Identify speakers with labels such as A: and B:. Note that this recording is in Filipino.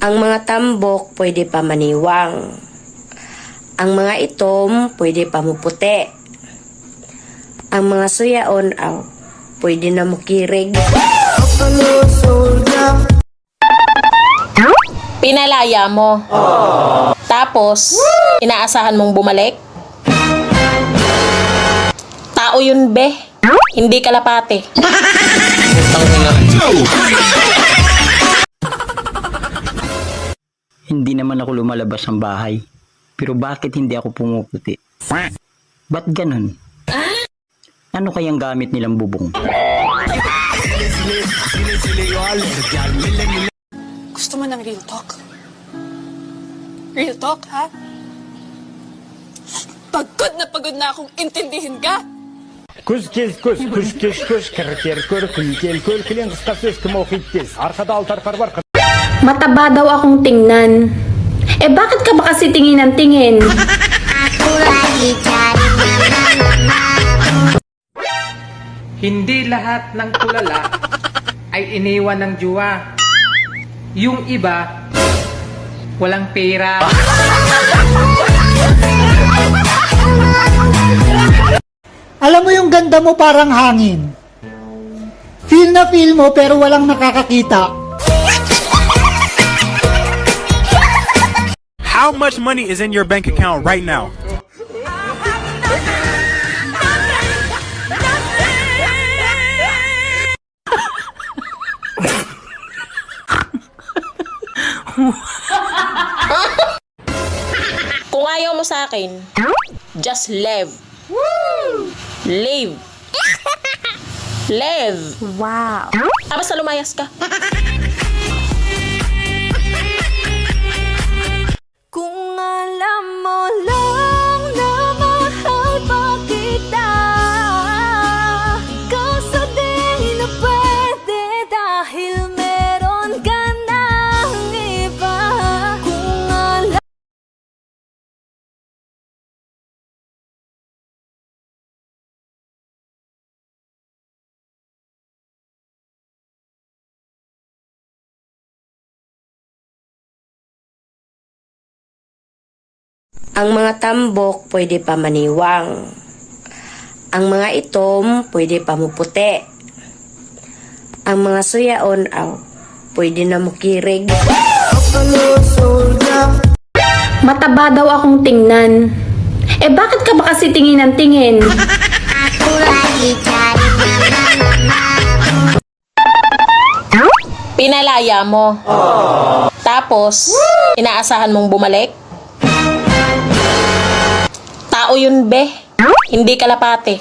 A: Ang mga tambok pwede pa maniwang. Ang mga itom pwede pa muputi. Ang mga suyaon pwede na mukirig.
B: Pinalaya mo. Tapos, inaasahan mong bumalik? Tao yun, be. Hindi kalapate.
C: Hindi naman ako lumalabas ng bahay. Pero bakit hindi ako pumuputi? Ba't ganun? Ano kayang gamit nilang bubong?
D: Gusto mo ng real talk? Real talk, ha? Pagod na akong intindihin ka!
E: Күз кез көз, күз кеш көз, кір көр, күлтел көл, кілең қысқа сөз кім оқиттес. Арқада алтарқар бар.
F: Mataba daw akong tingnan. Eh bakit ka ba kasi tingin ng tingin?
G: Hindi lahat ng tulala ay iniwan ng juwa. Yung iba, walang pera.
H: Alam mo yung ganda mo parang hangin. Feel na feel mo pero walang nakakakita.
I: How much money is in your bank account right now?
B: Kung ayaw mo sa akin, just live. Live. Live.
F: Wow.
B: Basta lumayas ka.
J: Kung alam mo lang na mahal pa kita, kaso di na pwede dahil meron ka ng iba. Kung alam
A: Ang mga tambok pwede pa maniwang. Ang mga itom pwede pa muputi. Ang mga suyaon pwede na mukirig.
F: Mataba daw akong tingnan. Eh bakit ka ba kasi tingin ng tingin?
B: Pinalaya mo. Tapos, inaasahan mong bumalik? Tao yun, be. Hindi kalapate.